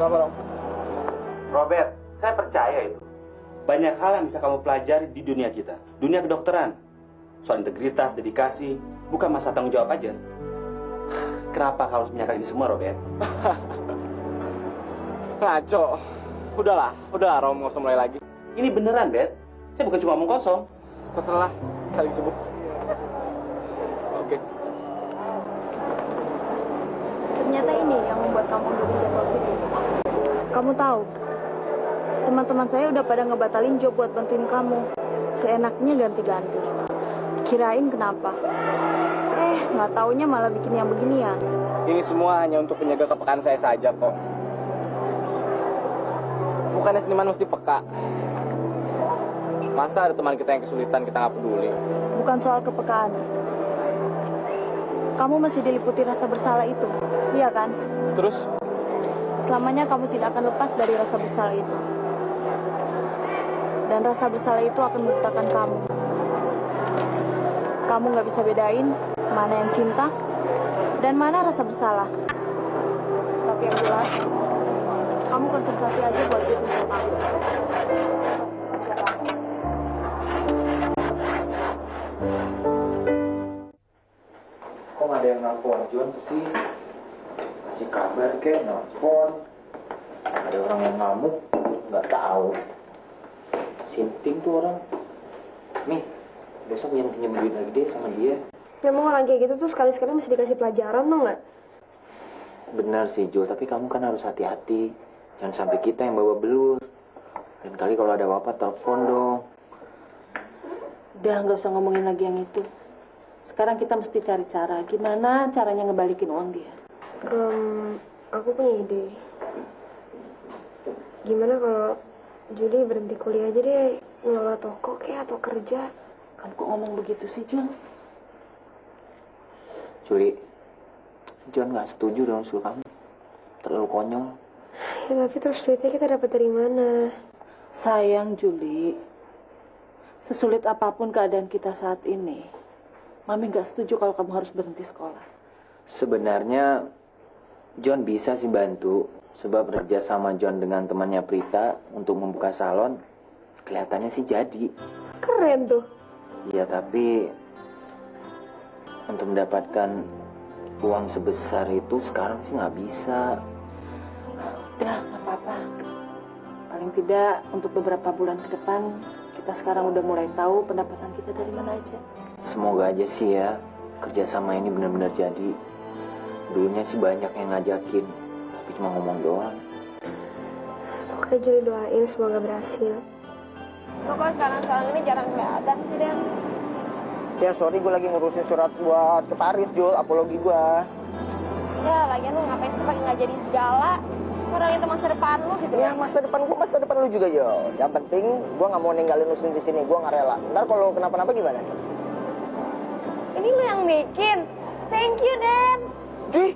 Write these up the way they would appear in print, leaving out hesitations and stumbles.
Sama-sama, Rom. Robert, saya percaya itu. Banyak hal yang bisa kamu pelajari di dunia kita. Dunia kedokteran. Soal integritas, dedikasi, bukan masalah tanggung jawab aja. Kenapa kau harus menyangkal ini semua, Robert? Ngaco. Udahlah, Rom, nggak usah mulai lagi. Ini beneran, Bet. Saya bukan cuma omong kosong. Terserah, saya lagi sibuk. Oke. Ternyata ini yang membuat kamu mundurin jadwal video. Kamu tahu, teman-teman saya udah pada ngebatalin job buat bantuin kamu. Seenaknya ganti-ganti. Kirain kenapa? Nggak taunya malah bikin yang beginian. Ini semua hanya untuk menjaga kepekaan saya saja kok. Bukannya seniman mesti peka. Masa ada teman kita yang kesulitan kita nggak peduli? Bukan soal kepekaan. Kamu masih diliputi rasa bersalah itu, iya kan? Terus? Selamanya kamu tidak akan lepas dari rasa bersalah itu. Dan rasa bersalah itu akan membutakan kamu. Kamu nggak bisa bedain mana yang cinta dan mana rasa bersalah. Tapi yang jelas, kamu konsentrasi aja buat bisnis kamu. Kok nggak ada yang nelfon John sih? Kasih kabar kek, nelfon. Ada orang yang ngamuk, nggak tahu. Sinting tuh orang. Nih, besok pinjam duit lagi deh sama dia. Memang orang kayak gitu tuh sekali-sekali mesti dikasih pelajaran, dong nggak? Benar sih Jo, tapi kamu kan harus hati-hati. Jangan sampai kita yang bawa belur. Dan kali kalau ada apa-apa telepon dong. Udah nggak usah ngomongin lagi yang itu. Sekarang kita mesti cari cara. Gimana caranya ngebalikin uang dia? Aku punya ide. Gimana kalau Juli berhenti kuliah aja deh, ngelola toko kayak atau kerja? Kamu kok ngomong begitu sih, Jul? Juli, John nggak setuju dong usul kamu. Terlalu konyol. Ya tapi terus duitnya kita dapat dari mana? Sayang, Juli. Sesulit apapun keadaan kita saat ini, Mami nggak setuju kalau kamu harus berhenti sekolah. Sebenarnya John bisa sih bantu. Sebab kerja sama John dengan temannya Prita untuk membuka salon, kelihatannya sih jadi. Keren tuh. Iya, tapi untuk mendapatkan uang sebesar itu sekarang sih nggak bisa. Udah, nggak apa-apa. Paling tidak untuk beberapa bulan ke depan, kita sekarang udah mulai tahu pendapatan kita dari mana aja. Semoga aja sih ya, kerjasama ini benar-benar jadi. Dulunya sih banyak yang ngajakin, tapi cuma ngomong doang. Pokoknya Juli doain semoga berhasil. Lo kok sekarang ini jarang kelihatan sih, Den? Ya sorry, gue lagi ngurusin surat buat ke Paris, Jul, apologi gue. Ya, lagian lu ngapain sih pakai nggak jadi segala? Orang itu masa depan lu gitu. Ya masa depan gue, masa depan lu juga, Jo. Yang penting gue nggak mau ninggalin lu di sini, gue nggak rela. Ntar kalau kenapa-napa gimana? Ini lu yang bikin. Thank you, Den. Ih,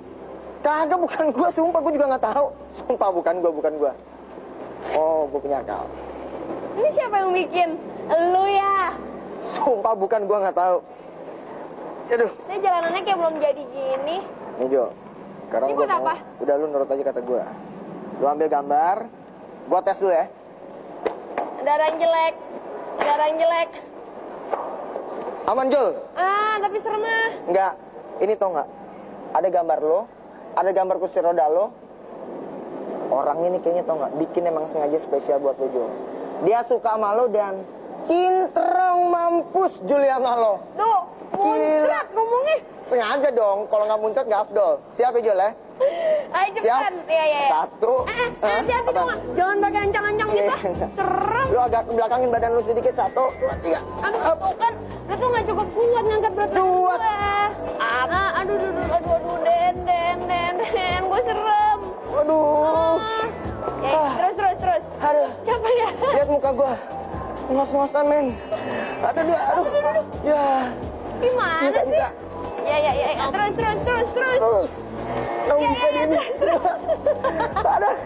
kagak, bukan gue, sumpah gue juga nggak tahu. Sumpah bukan gue. Oh, gue punya akal. Ini siapa yang bikin? Lu ya. Sumpah bukan, gue nggak tahu. Aduh. Ini jalanannya kayak belum jadi gini. Nih Jo, sekarang Ini gue buat apa? Udah lu nurut aja kata gue. Lu ambil gambar, gue tes dulu ya. Darah yang jelek. Aman Jul? Tapi serem ah. Enggak, ini tau nggak? Ada gambar lo, ada gambar kursi roda lo. Orang ini kayaknya tau nggak, bikin emang sengaja spesial buat lo Jul. Dia suka sama lo dan cintrong mampus Julia sama lo. Duh, muncrat ngomongnya. Sengaja dong, kalau nggak muncrat nggak afdol. Siap ya Jul ya? Ayo cepetan. Iya. Satu. Hati-hati dong. Jangan pakai ancang-ancang gitu. Serem. Lu agak belakangin badan lu sedikit. 1, 2, 3. Aduh, tuh kan. Lu tuh nggak cukup kuat ngangkat berat badan gue. Aduh, Den. Gue serem. Aduh. Terus. Aduh. Capek ya? Lihat muka gue. Ngos-ngosan, men. Aduh. Ya. Gimana Bisa. sih? Ya. Terus. Kamu bisa gini. Aduh.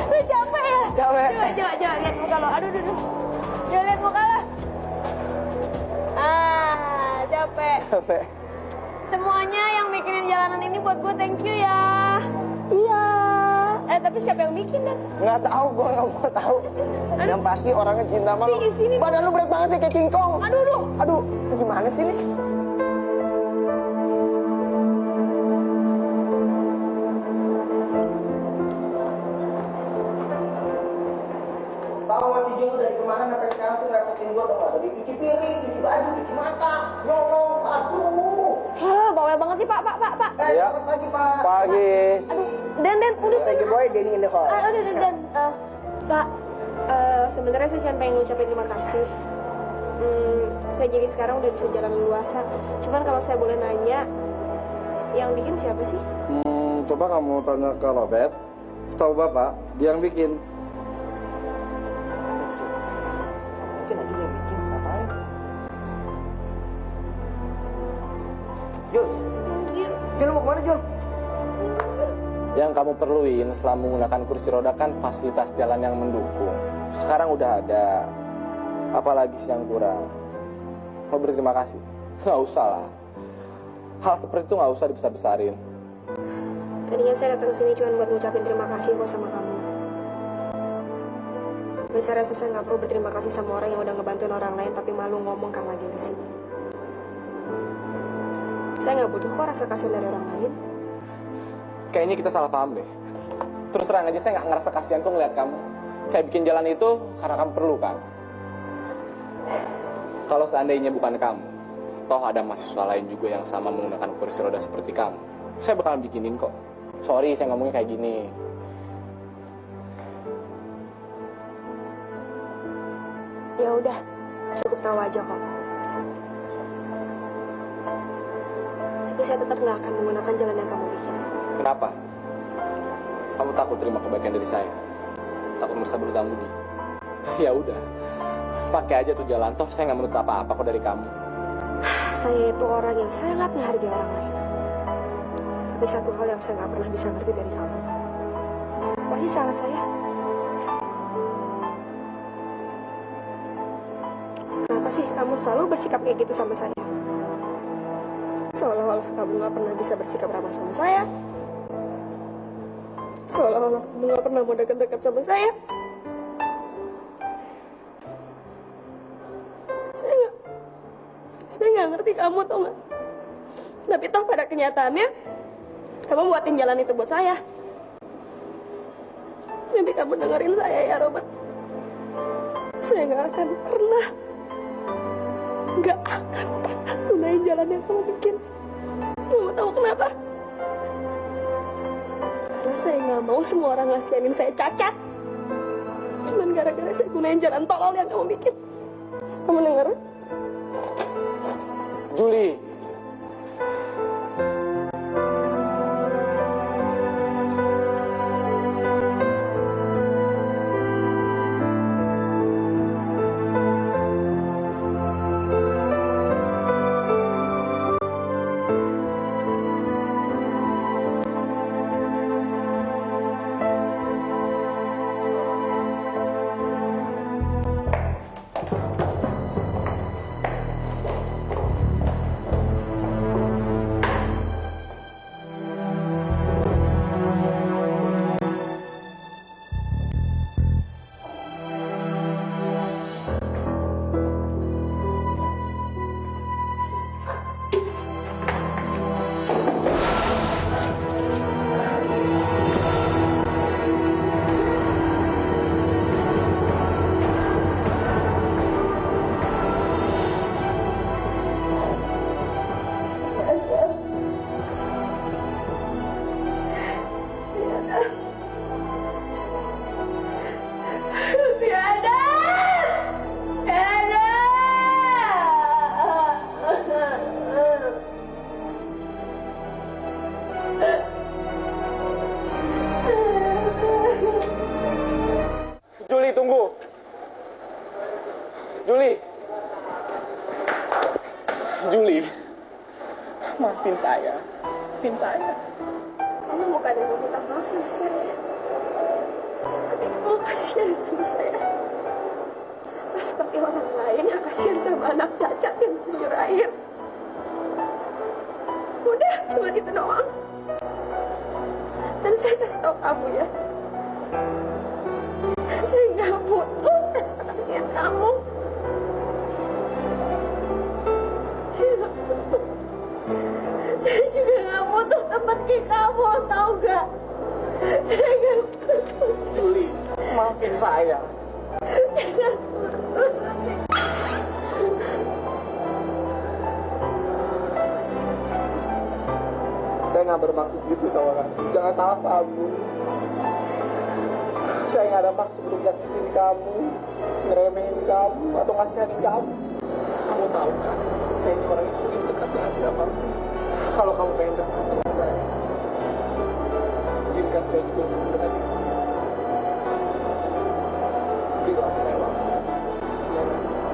Lu capek ya? Capek. Coba lihat muka lo. Aduh. Coba lihat muka lo. Capek. Semuanya yang bikinin jalanan ini buat gue, thank you ya. Iya. Tapi siapa yang bikin, Dan? Nggak tahu, gue nggak mau tahu. Yang pasti orangnya cinta sama lu. Sini. Badan lu berat banget sih kayak King Kong. Aduh, gimana sih nih? Tahu masih Jung dari kemarin sampai sekarang tuh ngerepotin gue dong. Tadi cuci piring, cuci baju, cuci mata, nyolong, aduh. Bawel banget sih, Pak. Selamat pagi, Pak. Pagi. Aduh, Dan, udah Lagi boy, Denny in the hall. Udah, Dan. Pak, sebenarnya saya cuma pengen ngucapin terima kasih. Saya jadi sekarang udah bisa jalan leluasa. Cuman kalau saya boleh nanya, yang bikin siapa sih? Coba kamu tanya ke Robert. Setahu Bapak, dia yang bikin. Mungkin aja yang bikin, ngapain? Jul, mau kemana, Jul? Yang kamu perluin selama menggunakan kursi roda kan fasilitas jalan yang mendukung. Sekarang udah ada. Apalagi sih yang kurang? Mau berterima kasih? Nggak usah lah. Hal seperti itu nggak usah dibesar-besarin. Tadinya saya datang sini cuma buat ngucapin terima kasih kok sama kamu. Tapi saya rasa saya nggak perlu berterima kasih sama orang yang udah ngebantuin orang lain tapi malu ngomong karena gengsi. Saya nggak butuh kok rasa kasihan dari orang lain. Kayaknya kita salah paham deh. Terus terang aja saya nggak ngerasa kasihan kok ngeliat kamu. Saya bikin jalan itu karena kamu perlu kan. Kalau seandainya bukan kamu, toh ada mahasiswa lain juga yang sama menggunakan kursi roda seperti kamu, saya bakalan bikinin kok. Sorry saya ngomongnya kayak gini. Ya udah, cukup tahu aja kok. Tapi saya tetap nggak akan menggunakan jalan yang kamu bikin. Kenapa? Kamu takut terima kebaikan dari saya? Takut merasa berhutang budi? Ya udah, pakai aja tuh jalan. Toh saya nggak menuntut apa-apa kok dari kamu. Saya itu orang yang sangat menghargai orang lain. Tapi satu hal yang saya nggak pernah bisa ngerti dari kamu. Apa sih salah saya? Kenapa sih kamu selalu bersikap kayak gitu sama saya? Seolah-olah kamu nggak pernah bisa bersikap ramah sama saya. Seolah-olah kamu nggak pernah mau dekat-dekat sama saya. Saya nggak ngerti kamu, tau nggak? Tapi toh pada kenyataannya, kamu buatin jalan itu buat saya. Tapi kamu dengerin saya ya, Robert. Saya nggak akan pernah gunain jalan yang kamu bikin. Kamu tahu kenapa? Karena saya nggak mau semua orang ngasihin saya cacat. Cuman gara-gara saya gunain jalan tolol yang kamu bikin. Kamu denger? Juli. Juli, tunggu. Juli, maafin saya. Kamu bukan yang mau minta maaf sama saya. Tapi kamu kasihan sama saya. Sama seperti orang lain yang kasihan sama anak cacat yang tidur air. Udah, cuma gitu doang. Dan saya Saya kasih tau kamu ya. Saya nggak butuh kasihan kamu. Saya juga nggak butuh teman kayak kamu, tahu gak? Saya nggak butuh. Juli, maafin saya. Saya nggak bermaksud gitu sama kamu. Jangan salah paham, Bu. Saya nggak ada maksud untuk nyakitin kamu, ngeremehin kamu, atau ngasihanin kamu. Kamu tahu kan, saya ini orang yang sulit dekat dengan siapapun. Kalau kamu pengen dekat dengan saya, izinkan saya juga untuk mendekati kamu. Berilah saya waktu. Ya, nanti saya.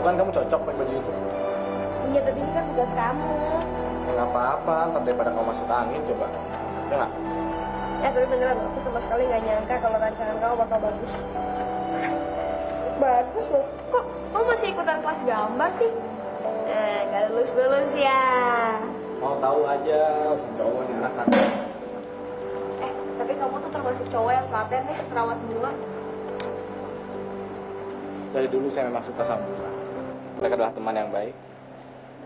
Bukan kamu cocok pakai baju itu? Iya, tapi ini kan tugas kamu. Ya nggak apa-apa, ntar daripada kamu masuk angin coba. Ya nggak? Ya, tapi beneran aku sama sekali nggak nyangka kalau rancangan kamu bakal bagus. Bagus loh. Kok kamu masih ikutan kelas gambar sih? Nah, nggak lulus ya. Mau tahu aja, cowok di anak sana. Tapi kamu tuh termasuk cowok yang telaten deh, merawat bunga. Dari dulu saya memang suka sama bunga. Mereka adalah teman yang baik.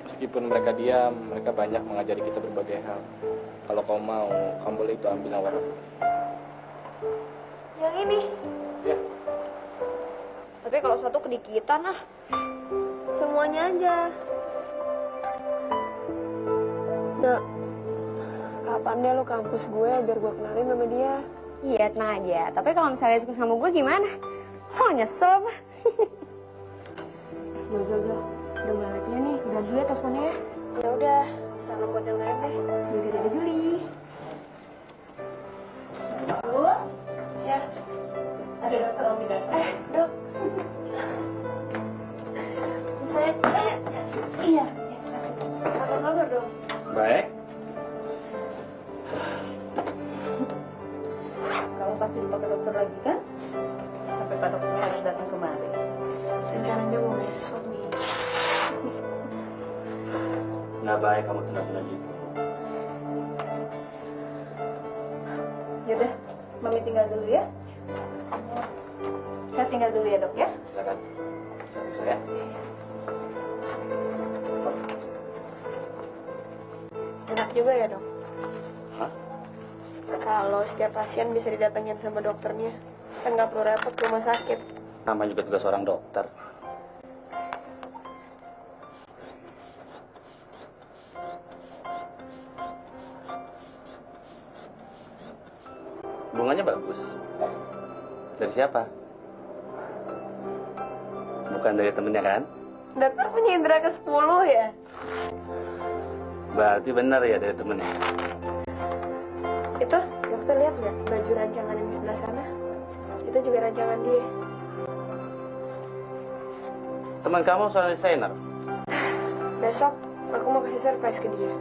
Meskipun mereka diam, mereka banyak mengajari kita berbagai hal. Kalau kau mau, kamu boleh itu ambil awal. Yang ini. Ya. Tapi kalau satu kedikitan lah. Semuanya aja. Nah, kapan deh lo kampus gue biar gue kenalin sama dia? Iya, tenang aja. Tapi kalau misalnya suka sama gue gimana? Lo nyesel apa? Jo. Udah mulai latihan nih. Udah dulu ya teleponnya ya. Ya udah. Salam buat yang lain deh. Jaga Juli. Terus? Ya. Ada dokter Omi datang. Dok. Susah ya? Iya. Makasih. Apa kabar dong? Baik. Kamu pasti dipakai dokter lagi kan? Sampai Pak dokter harus datang kemari. Rencananya mau besok nih. Nggak baik kamu tunda-tunda gitu. Yaudah, Mami tinggal dulu ya. Saya tinggal dulu ya dok ya. Silakan. Saya. Enak juga ya dok. Hah? Kalau setiap pasien bisa didatengin sama dokternya, kan nggak perlu repot ke rumah sakit. Namanya juga tugas seorang dokter. Bunganya bagus. Dari siapa? Bukan dari temennya kan? Dokter punya indera ke-10 ya? Berarti benar ya dari temennya. Itu, dokter lihat nggak baju rancangan yang di sebelah sana? Itu juga rancangan dia. Teman kamu soal desainer? Besok aku mau kasih surprise ke dia.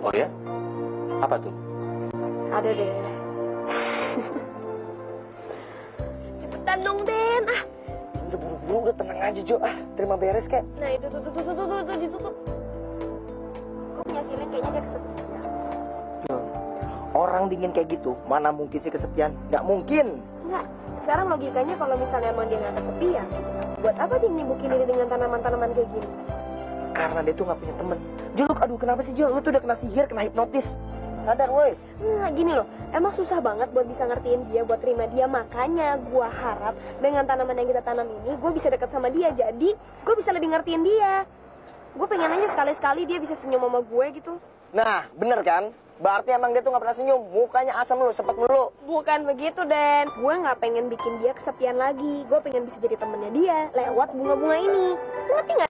Oh ya? Apa tuh? Ada deh. Cepetan dong, Den. Ah, Udah buru-buru, udah tenang aja Jo. Terima beres kek. nah itu tuh ditutup. Kok punya feeling kayaknya dia kesepian. Orang dingin kayak gitu, mana mungkin sih kesepian? Nggak mungkin. Enggak. Sekarang logikanya kalau misalnya emang dia nggak kesepian, buat apa dia nyibukin diri dengan tanaman-tanaman kayak gini? Karena dia tuh nggak punya temen. Jo, aduh kenapa sih Jo? Lu tuh udah kena sihir, kena hipnotis. Sadar woi. Nah gini loh, emang susah banget buat bisa ngertiin dia, buat terima dia. Makanya gue harap dengan tanaman yang kita tanam ini, gue bisa deket sama dia. Jadi gue bisa lebih ngertiin dia. Gue pengen aja sekali-sekali dia bisa senyum sama gue gitu. Nah, bener kan? Berarti emang dia tuh nggak pernah senyum. Mukanya asam lu, sepet mulu. Bukan begitu, Den. Gue nggak pengen bikin dia kesepian lagi. Gue pengen bisa jadi temennya dia lewat bunga-bunga ini. Ngerti nggak?